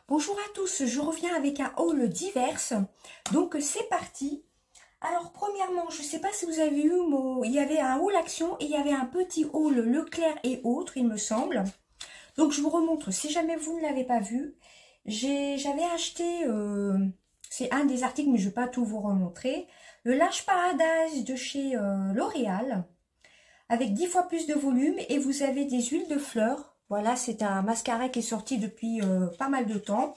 Bonjour à tous, je reviens avec un haul divers, donc c'est parti. Alors premièrement, je ne sais pas si vous avez vu, il y avait un haul action et il y avait un petit haul Leclerc et autres, il me semble. Donc je vous remontre, si jamais vous ne l'avez pas vu, j'avais acheté, c'est un des articles mais je ne vais pas tout vous remontrer, le Lash Paradise de chez L'Oréal, avec 10 fois plus de volume et vous avez des huiles de fleurs. Voilà, c'est un mascara qui est sorti depuis pas mal de temps.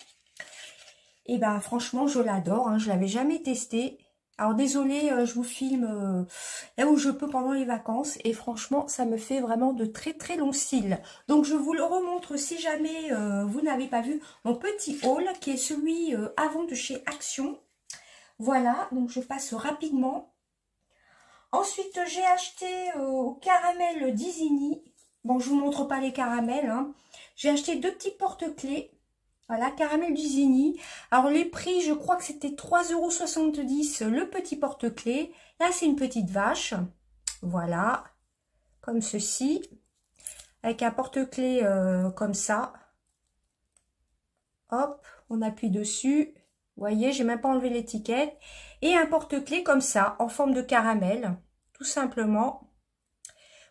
Et ben franchement, je l'adore, hein, je l'avais jamais testé. Alors désolée, je vous filme là où je peux pendant les vacances. Et franchement, ça me fait vraiment de très très longs cils. Donc je vous le remontre si jamais vous n'avez pas vu mon petit haul, qui est celui avant de chez Action. Voilà, donc je passe rapidement. Ensuite, j'ai acheté au caramel d'Isigny. Bon, je vous montre pas les caramels, hein. J'ai acheté deux petits porte-clés. Voilà, caramel d'Isigny. Alors, les prix, je crois que c'était 3,70 € le petit porte-clés. Là, c'est une petite vache. Voilà, comme ceci. Avec un porte-clés comme ça. Hop, on appuie dessus. Vous voyez, j'ai même pas enlevé l'étiquette. Et un porte-clés comme ça, en forme de caramel. Tout simplement.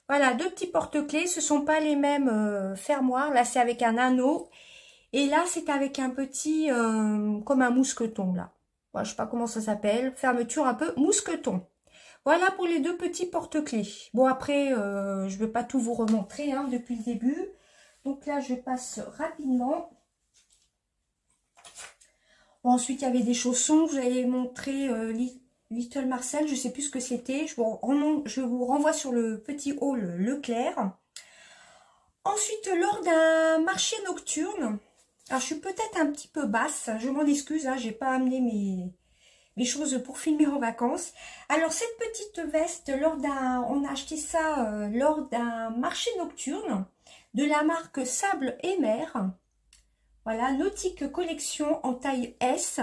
Voilà, deux petits porte-clés. Ce ne sont pas les mêmes fermoirs. Là, c'est avec un anneau. Et là, c'est avec un petit, comme un mousqueton, là. Voilà, je ne sais pas comment ça s'appelle. Fermeture un peu mousqueton. Voilà pour les deux petits porte-clés. Bon, après, je ne vais pas tout vous remontrer hein, depuis le début. Donc là, je passe rapidement. Bon, ensuite, il y avait des chaussons. Je vous avais montré Little Marcel. Je ne sais plus ce que c'était. Je vous renvoie sur le petit haul Leclerc. Ensuite, lors d'un marché nocturne, alors je suis peut-être un petit peu basse, je m'en excuse, hein, j'ai pas amené mes choses pour filmer en vacances. Alors cette petite veste, on a acheté ça lors d'un marché nocturne de la marque Sable et Mer. Voilà, Nautique Collection en taille S.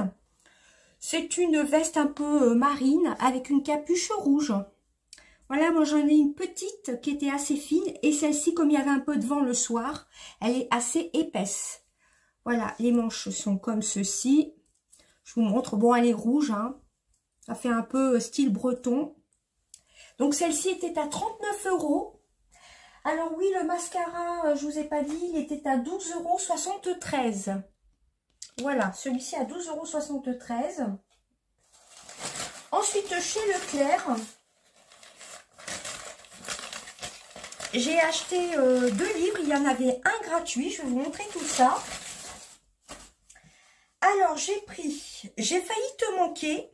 C'est une veste un peu marine avec une capuche rouge. Voilà, moi j'en ai une petite qui était assez fine et celle-ci, comme il y avait un peu de vent le soir, elle est assez épaisse. Voilà, les manches sont comme ceci. Je vous montre, bon elle est rouge, hein. Ça fait un peu style breton. Donc celle-ci était à 39 €. Alors oui, le mascara, je vous ai pas dit, il était à 12,73 €. Voilà, celui-ci à 12,73 €. Ensuite, chez Leclerc, j'ai acheté deux livres, il y en avait un gratuit, je vais vous montrer tout ça. Alors, j'ai failli te manquer.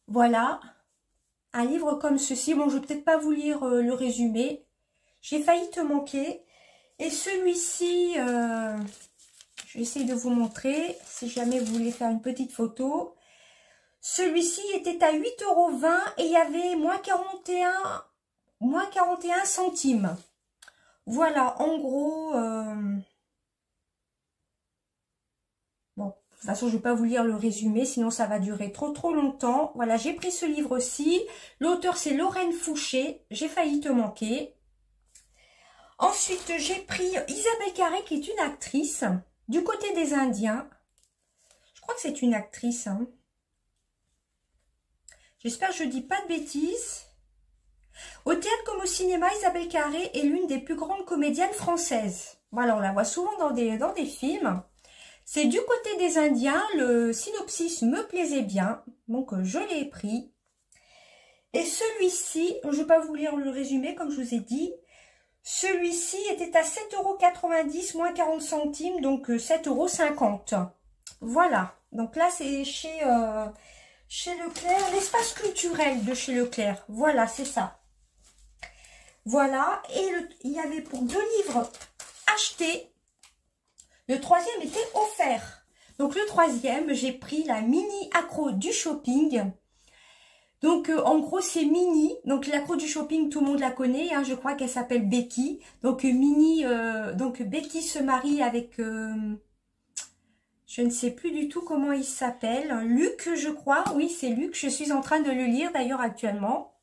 Voilà, un livre comme ceci. Bon, je vais peut-être pas vous lire le résumé. J'ai failli te manquer. Et celui-ci, je vais essayer de vous montrer, si jamais vous voulez faire une petite photo. Celui-ci était à 8,20 € et il y avait moins 41 centimes. Voilà, en gros... Bon, de toute façon, je ne vais pas vous lire le résumé, sinon ça va durer trop longtemps. Voilà, j'ai pris ce livre-ci. L'auteur, c'est Lorraine Fouché. J'ai failli te manquer. Ensuite, j'ai pris Isabelle Carré, qui est une actrice du côté des Indiens. Je crois que c'est une actrice. Hein. J'espère que je ne dis pas de bêtises. Au théâtre comme au cinéma, Isabelle Carré est l'une des plus grandes comédiennes françaises. Voilà, on la voit souvent dans des films. C'est du côté des Indiens, le synopsis me plaisait bien, donc je l'ai pris. Et celui-ci, je ne vais pas vous lire le résumé comme je vous ai dit, celui-ci était à 7,90 € moins 40 centimes, donc 7,50 €. Voilà, donc là c'est chez Leclerc, l'espace culturel de chez Leclerc, voilà c'est ça. Voilà, et il y avait pour deux livres achetés. Le troisième était offert. Donc le troisième, j'ai pris la mini accro du shopping. Donc en gros c'est mini. Donc l'accro du shopping, tout le monde la connaît. Hein, je crois qu'elle s'appelle Becky. Donc mini. Donc Becky se marie avec. Je ne sais plus du tout comment il s'appelle. Luc, je crois. Oui, c'est Luc. Je suis en train de le lire d'ailleurs actuellement.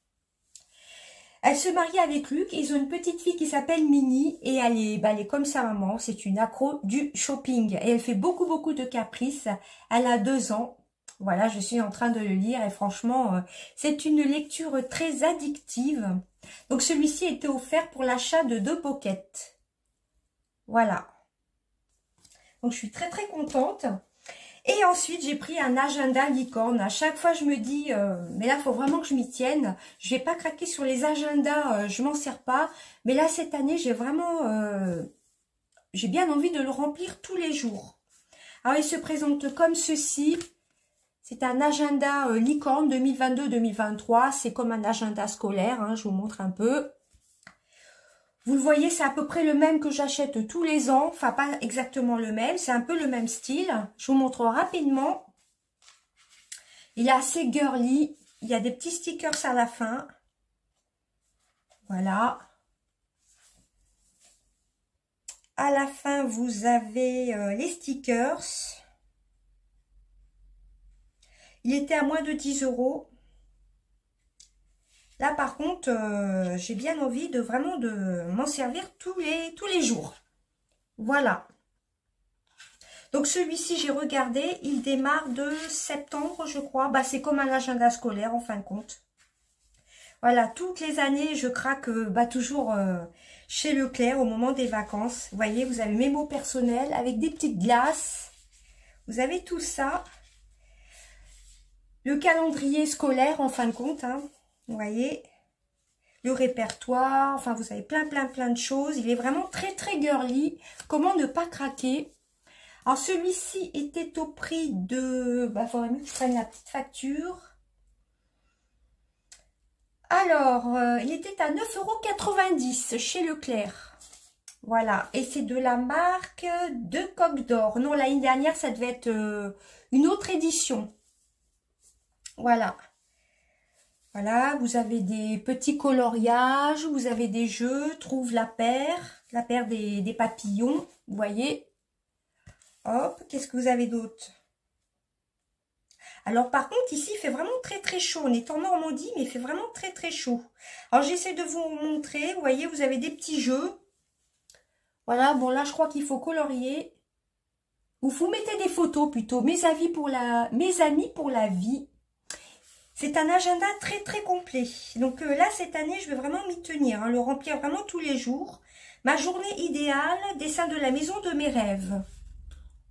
Elle se marie avec Luc, ils ont une petite fille qui s'appelle Minnie et elle est comme sa maman, c'est une accro du shopping. Et elle fait beaucoup de caprices, elle a 2 ans. Voilà, je suis en train de le lire et franchement, c'est une lecture très addictive. Donc celui-ci était offert pour l'achat de 2 pockets. Voilà. Donc je suis très contente. Et ensuite, j'ai pris un agenda licorne. À chaque fois, je me dis, mais là, il faut vraiment que je m'y tienne. Je vais pas craquer sur les agendas, je m'en sers pas. Mais là, cette année, j'ai vraiment, j'ai bien envie de le remplir tous les jours. Alors, il se présente comme ceci. C'est un agenda licorne 2022-2023. C'est comme un agenda scolaire, hein, je vous montre un peu. Vous le voyez, c'est à peu près le même que j'achète tous les ans. Enfin, pas exactement le même. C'est un peu le même style. Je vous montre rapidement. Il est assez girly. Il y a des petits stickers à la fin. Voilà. À la fin, vous avez les stickers. Il était à moins de 10 €. Là, par contre, j'ai bien envie de vraiment de m'en servir tous les jours. Voilà. Donc, celui-ci, j'ai regardé, il démarre de septembre, je crois. Bah, c'est comme un agenda scolaire, en fin de compte. Voilà, toutes les années, je craque toujours chez Leclerc au moment des vacances. Vous voyez, vous avez mes mots personnels avec des petites glaces. Vous avez tout ça. Le calendrier scolaire, en fin de compte, hein. Vous voyez, le répertoire, enfin vous avez plein de choses. Il est vraiment très girly. Comment ne pas craquer? Alors celui-ci était au prix de... Bah, faudrait mieux que je prenne la petite facture. Alors, il était à 9,90 € chez Leclerc. Voilà, et c'est de la marque de Coq d'Or. Non, l'année dernière, ça devait être une autre édition. Voilà. Voilà, vous avez des petits coloriages, vous avez des jeux, trouve la paire des papillons, vous voyez. Hop, qu'est-ce que vous avez d'autre? Alors par contre, ici, il fait vraiment très chaud. On est en Normandie, mais il fait vraiment très chaud. Alors j'essaie de vous montrer, vous voyez, vous avez des petits jeux. Voilà, bon là, je crois qu'il faut colorier. Ou vous mettez des photos plutôt, mes amis pour la vie. C'est un agenda très complet. Donc là, cette année, je vais vraiment m'y tenir, hein, le remplir vraiment tous les jours. Ma journée idéale, dessin de la maison de mes rêves.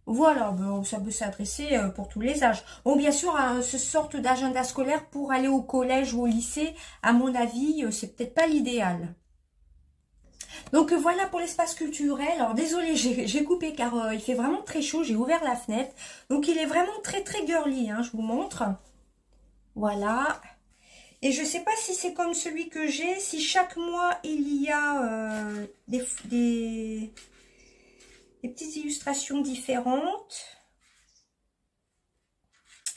Voilà, bon, ça peut s'adresser pour tous les âges. Bon, bien sûr, ce sorte d'agenda scolaire pour aller au collège ou au lycée, à mon avis, c'est peut-être pas l'idéal. Donc voilà pour l'espace culturel. Alors désolé, j'ai coupé car il fait vraiment très chaud. J'ai ouvert la fenêtre. Donc il est vraiment très girly, hein, je vous montre. Voilà. Et je ne sais pas si c'est comme celui que j'ai, si chaque mois il y a des petites illustrations différentes.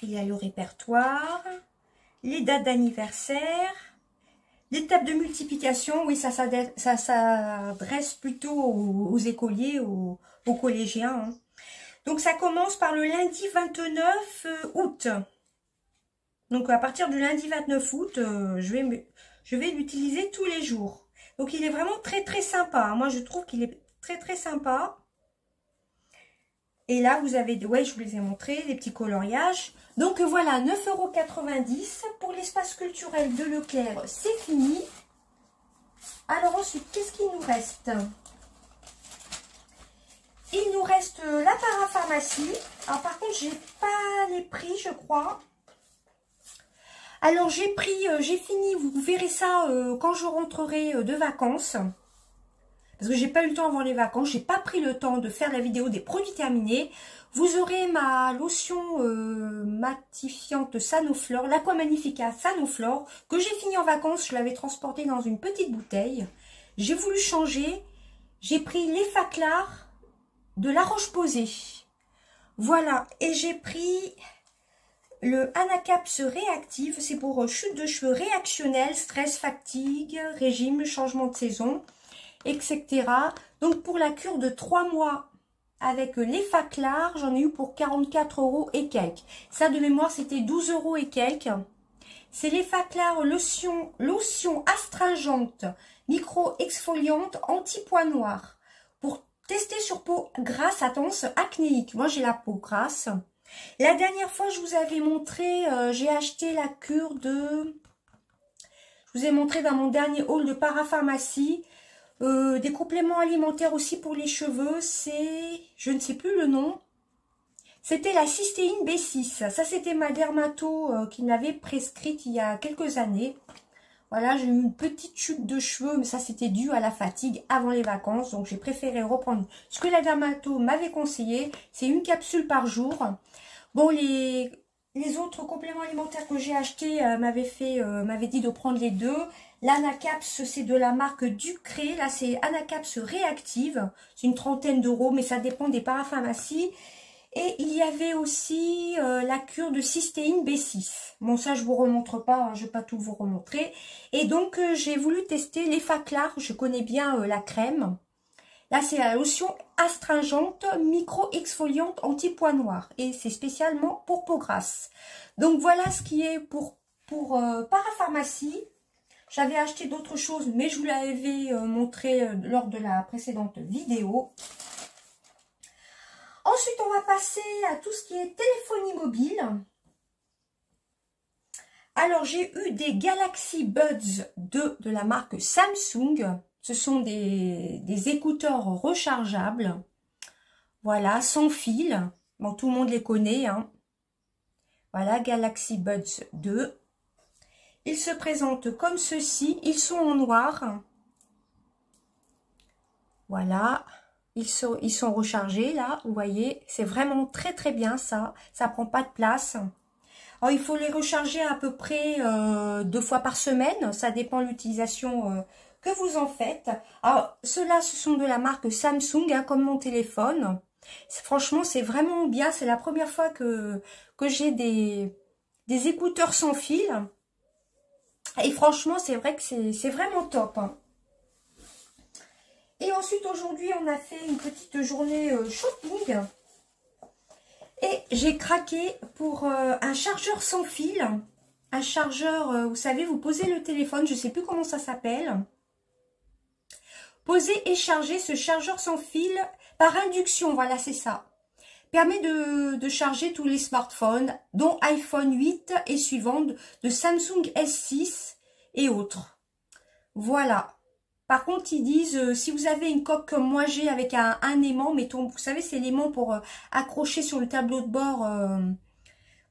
Il y a le répertoire, les dates d'anniversaire, l'étape de multiplication. Oui, ça s'adresse plutôt aux écoliers, aux collégiens, hein. Donc ça commence par le lundi 29 août. Donc, à partir du lundi 29 août, je vais l'utiliser tous les jours. Donc, il est vraiment très sympa, hein. Moi, je trouve qu'il est très sympa. Et là, vous avez, ouais, je vous les ai montrés, des petits coloriages. Donc, voilà, 9,90 € pour l'espace culturel de Leclerc. C'est fini. Alors, ensuite, qu'est-ce qu'il nous reste? Il nous reste la parapharmacie. Alors, par contre, j'ai pas les prix, je crois. Alors, j'ai fini, vous verrez ça quand je rentrerai de vacances. Parce que j'ai pas eu le temps avant les vacances, j'ai pas pris le temps de faire la vidéo des produits terminés. Vous aurez ma lotion matifiante Sanoflore, l'Aqua Magnifica Sanoflore, que j'ai fini en vacances, je l'avais transportée dans une petite bouteille. J'ai voulu changer, j'ai pris l'Effaclar de La Roche-Posay. Voilà, et j'ai pris... Le Anacaps réactive, c'est pour chute de cheveux réactionnelle, stress, fatigue, régime, changement de saison, etc. Donc pour la cure de 3 mois avec l'Effaclar, j'en ai eu pour 44 € et quelques. Ça de mémoire, c'était 12 € et quelques. C'est l'Effaclar lotion astringente, micro-exfoliante, anti-pois noir. Pour tester sur peau grasse à tendance acnéique. Moi, j'ai la peau grasse. La dernière fois, je vous avais montré, j'ai acheté la cure de... Je vous ai montré dans mon dernier haul de parapharmacie. Des compléments alimentaires aussi pour les cheveux. C'est... Je ne sais plus le nom. C'était la cystéine B6. Ça, c'était ma dermato qui m'avait prescrite il y a quelques années. Voilà, j'ai eu une petite chute de cheveux, mais ça, c'était dû à la fatigue avant les vacances. Donc, j'ai préféré reprendre ce que la dermato m'avait conseillé. C'est une capsule par jour. Bon, les autres compléments alimentaires que j'ai achetés m'avaient dit de prendre les deux. L'Anacaps, c'est de la marque Ducré. Là, c'est Anacaps réactive. C'est une trentaine d'euros, mais ça dépend des parapharmacies. Et il y avait aussi la cure de cystéine B6. Bon, ça, je vous remontre pas, hein, je ne vais pas tout vous remontrer. Et donc, j'ai voulu tester l'Effaclar. Je connais bien la crème. Là, c'est la lotion astringente, micro-exfoliante, anti-pois noir. Et c'est spécialement pour peau grasse. Donc, voilà ce qui est pour parapharmacie. J'avais acheté d'autres choses, mais je vous l'avais montré lors de la précédente vidéo. Ensuite, on va passer à tout ce qui est téléphonie mobile. Alors, j'ai eu des Galaxy Buds 2 de la marque Samsung. Ce sont des écouteurs rechargeables. Voilà, sans fil. Bon, tout le monde les connaît, hein. Voilà, Galaxy Buds 2. Ils se présentent comme ceci. Ils sont en noir. Voilà. Ils sont rechargés, là, vous voyez. C'est vraiment très, très bien, ça. Ça prend pas de place. Alors, il faut les recharger à peu près 2 fois par semaine. Ça dépend de l'utilisation que vous en faites. Alors, ceux-là, ce sont de la marque Samsung, hein, comme mon téléphone. Franchement, c'est vraiment bien. C'est la première fois que j'ai des écouteurs sans fil. Et franchement, c'est vrai que c'est vraiment top, hein. Et ensuite, aujourd'hui, on a fait une petite journée shopping. Et j'ai craqué pour un chargeur sans fil. Un chargeur, vous savez, vous posez le téléphone, je ne sais plus comment ça s'appelle. Poser et charger ce chargeur sans fil par induction, voilà, c'est ça. Permet de charger tous les smartphones, dont iPhone 8 et suivants, de Samsung S6 et autres. Voilà. Par contre, ils disent, si vous avez une coque comme moi j'ai avec un aimant, mettons, vous savez, c'est l'aimant pour accrocher sur le tableau de bord,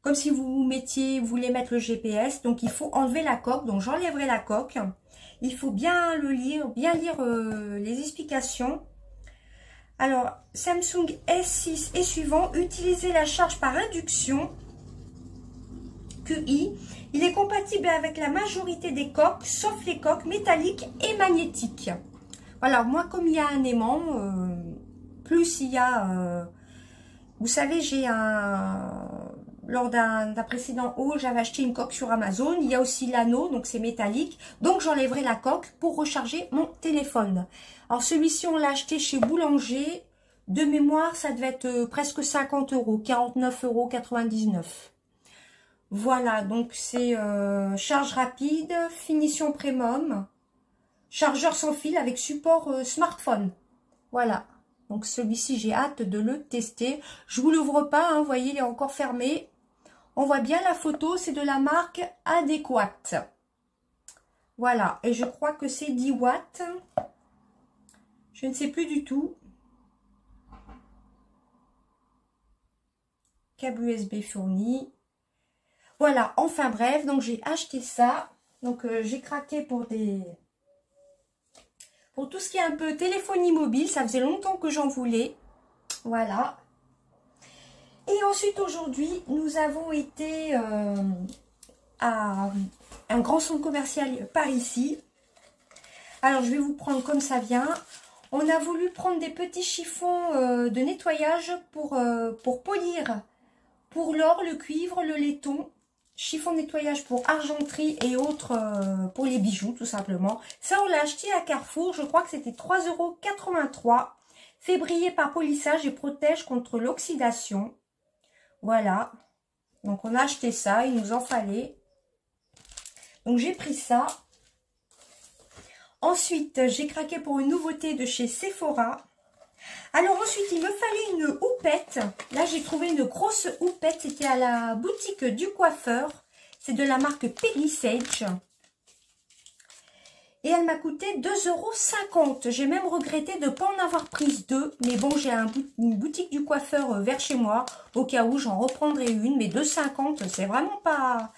comme si vous voulez mettre le GPS. Donc, il faut enlever la coque. Donc, j'enlèverai la coque. Il faut bien le lire, bien lire les explications. Alors, Samsung S6 et suivant, utilisez la charge par induction. QI. Il est compatible avec la majorité des coques, sauf les coques métalliques et magnétiques. Voilà, moi comme il y a un aimant, plus il y a... vous savez, j'ai lors d'un précédent haul, j'avais acheté une coque sur Amazon. Il y a aussi l'anneau, donc c'est métallique. Donc j'enlèverai la coque pour recharger mon téléphone. Alors celui-ci, on l'a acheté chez Boulanger. De mémoire, ça devait être presque 50 €, 49,99 €. Voilà, donc c'est charge rapide, finition premium, chargeur sans fil avec support smartphone. Voilà, donc celui-ci, j'ai hâte de le tester. Je vous l'ouvre pas, hein, vous voyez, il est encore fermé. On voit bien la photo, c'est de la marque Adéquate. Voilà, et je crois que c'est 10 watts. Je ne sais plus du tout. Câble USB fourni. Voilà, enfin bref, donc j'ai acheté ça. Donc j'ai craqué pour tout ce qui est un peu téléphonie mobile. Ça faisait longtemps que j'en voulais. Voilà. Et ensuite aujourd'hui, nous avons été à un grand centre commercial par ici. Alors je vais vous prendre comme ça vient. On a voulu prendre des petits chiffons de nettoyage pour polir. Pour l'or, le cuivre, le laiton. Chiffon de nettoyage pour argenterie et autres pour les bijoux, tout simplement. Ça, on l'a acheté à Carrefour. Je crois que c'était 3,83 €. Fait briller par polissage et protège contre l'oxydation. Voilà. Donc, on a acheté ça. Il nous en fallait. Donc j'ai pris ça. Ensuite, j'ai craqué pour une nouveauté de chez Sephora. Alors ensuite, il me fallait une houppette. Là, j'ai trouvé une grosse houppette. C'était à la boutique du coiffeur. C'est de la marque Peggy Sage. Et elle m'a coûté 2,50 €. J'ai même regretté de ne pas en avoir prise deux. Mais bon, j'ai une boutique du coiffeur vers chez moi. Au cas où, j'en reprendrai une. Mais 2,50 €, c'est vraiment pas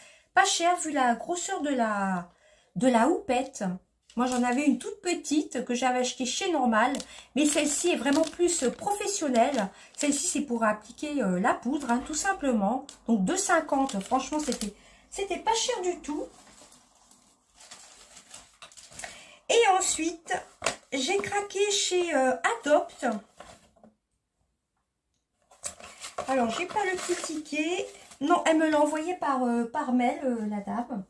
cher vu la grosseur de la houppette. Moi, j'en avais une toute petite que j'avais achetée chez Normal. Mais celle-ci est vraiment plus professionnelle. Celle-ci, c'est pour appliquer la poudre, hein, tout simplement. Donc, 2,50 €. Franchement, c'était pas cher du tout. Et ensuite, j'ai craqué chez Adopt. Alors, j'ai pas le petit ticket. Non, elle me l'a envoyé par mail, la dame.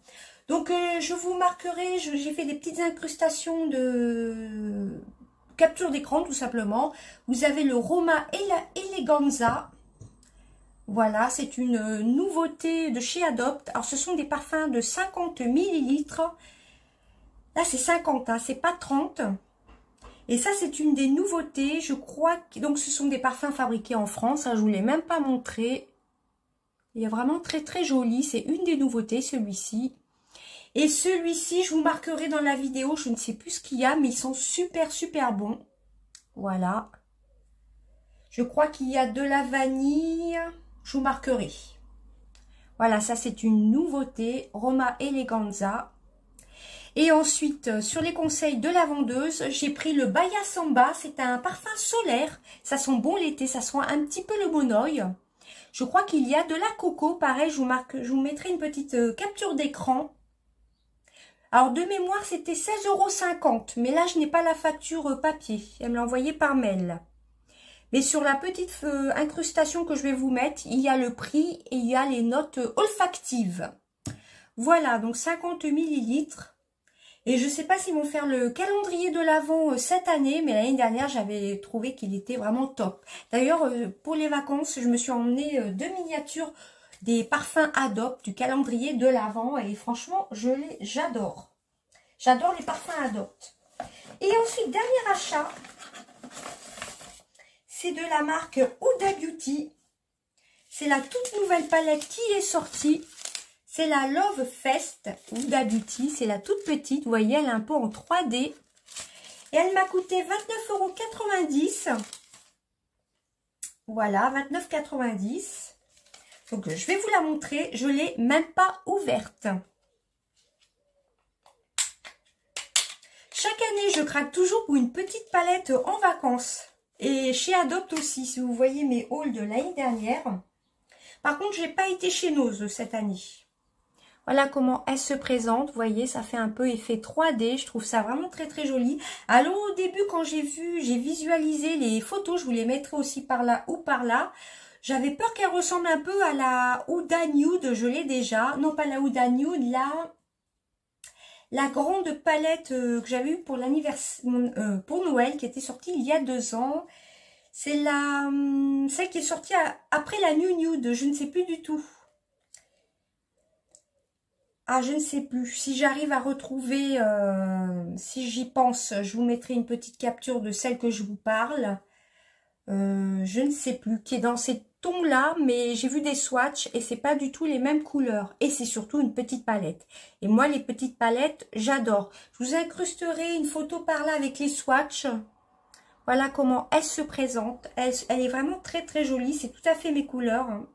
Donc, je vous marquerai, j'ai fait des petites incrustations de capture d'écran, tout simplement. Vous avez le Roma Eleganza. Voilà, c'est une nouveauté de chez Adopt. Alors, ce sont des parfums de 50 ml. Là, c'est 50, hein, c'est pas 30. Et ça, c'est une des nouveautés, je crois. Donc, ce sont des parfums fabriqués en France. Hein, je ne vous l'ai même pas montré. Il est vraiment très, très joli. C'est une des nouveautés, celui-ci. Et celui-ci, je vous marquerai dans la vidéo. Je ne sais plus ce qu'il y a, mais ils sont super, super bons. Voilà. Je crois qu'il y a de la vanille. Je vous marquerai. Voilà, ça, c'est une nouveauté. Roma Eleganza. Et ensuite, sur les conseils de la vendeuse, j'ai pris le Baya Samba. C'est un parfum solaire. Ça sent bon l'été. Ça sent un petit peu le monoï. Je crois qu'il y a de la coco. Pareil, je vous mettrai une petite capture d'écran. Alors, de mémoire, c'était 16,50 €. Mais là, je n'ai pas la facture papier. Elle me l'a envoyé par mail. Mais sur la petite incrustation que je vais vous mettre, il y a le prix et il y a les notes olfactives. Voilà, donc 50 ml. Et je ne sais pas s'ils vont faire le calendrier de l'Avent cette année, mais l'année dernière, j'avais trouvé qu'il était vraiment top. D'ailleurs, pour les vacances, je me suis emmené 2 miniatures des parfums Adopt du calendrier de l'Avent. Et franchement, j'adore. J'adore les parfums Adopt. Et ensuite, dernier achat, c'est de la marque Huda Beauty. C'est la toute nouvelle palette qui est sortie. C'est la Love Fest Huda Beauty. C'est la toute petite. Vous voyez, elle est un peu en 3D. Et elle m'a coûté 29,90 €. Voilà, 29,90 €. Donc, je vais vous la montrer. Je ne l'ai même pas ouverte. Chaque année, je craque toujours pour une petite palette en vacances. Et chez Adopt aussi, si vous voyez mes hauls de l'année dernière. Par contre, je n'ai pas été chez Nose cette année. Voilà comment elle se présente. Vous voyez, ça fait un peu effet 3D. Je trouve ça vraiment très très joli. Alors au début, quand j'ai visualisé les photos, je vous les mettrai aussi par là ou par là. J'avais peur qu'elle ressemble un peu à la Huda Nude. Je l'ai déjà. Non, pas la Huda Nude, la grande palette que j'avais eue pour l'anniversaire, pour Noël, qui était sortie il y a 2 ans. C'est celle qui est sortie après la New Nude. Je ne sais plus du tout. Ah, je ne sais plus. Si j'arrive à retrouver, si j'y pense, je vous mettrai une petite capture de celle que je vous parle. Je ne sais plus, qui est dans ces tons-là, mais j'ai vu des swatchs et c'est pas du tout les mêmes couleurs. Et c'est surtout une petite palette. Et moi, les petites palettes, j'adore. Je vous incrusterai une photo par là avec les swatchs. Voilà comment elle se présente. Elle est vraiment très très jolie. C'est tout à fait mes couleurs, hein.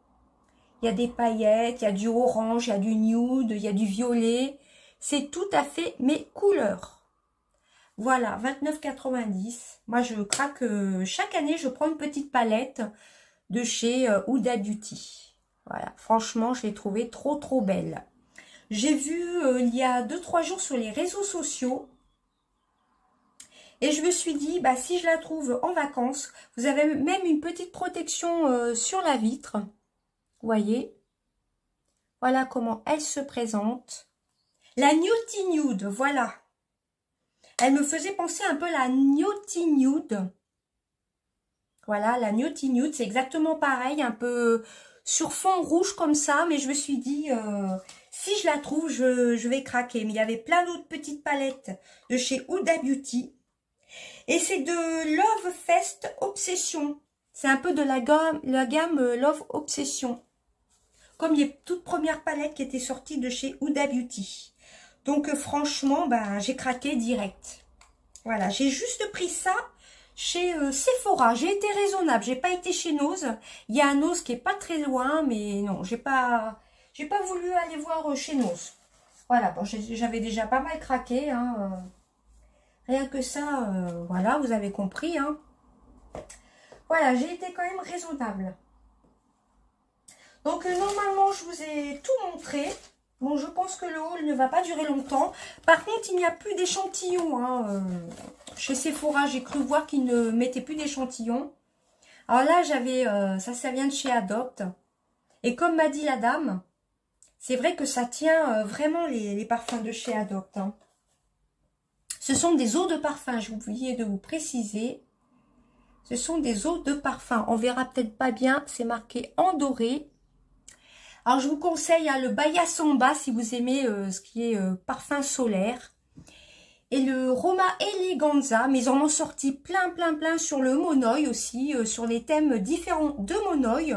Il y a des paillettes, il y a du orange, il y a du nude, il y a du violet. C'est tout à fait mes couleurs. Voilà, 29,90 €. Moi, je craque. Chaque année, je prends une petite palette de chez Huda Beauty. Voilà, franchement, je l'ai trouvée trop, trop belle. J'ai vu il y a 2-3 jours sur les réseaux sociaux. Et je me suis dit, bah, si je la trouve en vacances, vous avez même une petite protection sur la vitre. Vous voyez, voilà comment elle se présente. La Naughty Nude, voilà. Elle me faisait penser un peu à la Naughty Nude. Voilà, la Naughty Nude, c'est exactement pareil, un peu sur fond rouge comme ça. Mais je me suis dit, Si je la trouve, je vais craquer. Mais il y avait plein d'autres petites palettes de chez Huda Beauty. Et c'est de Love Fest Obsession. C'est un peu de la gamme Love Obsession. Comme les toutes premières palettes qui étaient sorties de chez Huda Beauty. Donc franchement, ben, j'ai craqué direct. Voilà, j'ai juste pris ça chez Sephora. J'ai été raisonnable, j'ai pas été chez Nose. Il y a un Nose qui est pas très loin, mais non, j'ai pas voulu aller voir chez Nose. Voilà, bon, j'avais déjà pas mal craqué. Hein, rien que ça, voilà, vous avez compris. Hein. Voilà, j'ai été quand même raisonnable. Donc normalement, je vous ai tout montré. Bon, je pense que le haul ne va pas durer longtemps. Par contre, il n'y a plus d'échantillons. Hein. Chez Sephora, j'ai cru voir qu'ils ne mettaient plus d'échantillons. Alors là, j'avais... ça vient de chez Adopt. Et comme m'a dit la dame, c'est vrai que ça tient vraiment les parfums de chez Adopt. Hein. Ce sont des eaux de parfum, j'ai oublié de vous préciser. Ce sont des eaux de parfum. On verra peut-être pas bien, c'est marqué en doré. Alors, je vous conseille le Baya Samba si vous aimez ce qui est parfum solaire. Et le Roma Eleganza, mais ils en ont sorti plein sur le Monoï aussi, sur les thèmes différents de Monoï.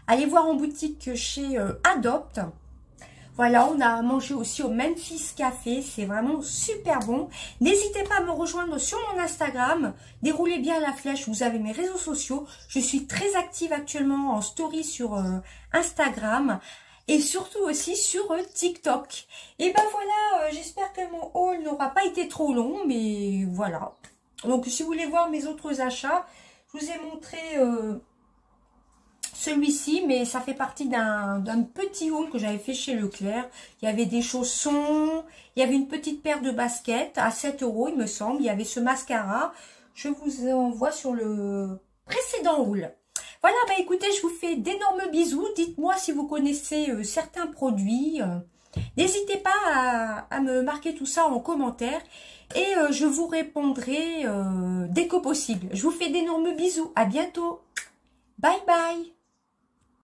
Allez voir en boutique chez Adopt. Voilà, on a mangé aussi au Memphis Café, c'est vraiment super bon. N'hésitez pas à me rejoindre sur mon Instagram, déroulez bien la flèche, vous avez mes réseaux sociaux. Je suis très active actuellement en story sur Instagram et surtout aussi sur TikTok. Et ben voilà, j'espère que mon haul n'aura pas été trop long, mais voilà. Donc si vous voulez voir mes autres achats, je vous ai montré... celui-ci, mais ça fait partie d'un petit haul que j'avais fait chez Leclerc. Il y avait des chaussons, il y avait une petite paire de baskets à 7 €, il me semble. Il y avait ce mascara. Je vous envoie sur le précédent haul. Voilà, bah écoutez, je vous fais d'énormes bisous. Dites-moi si vous connaissez certains produits. N'hésitez pas à me marquer tout ça en commentaire. Et je vous répondrai dès que possible. Je vous fais d'énormes bisous. À bientôt. Bye bye.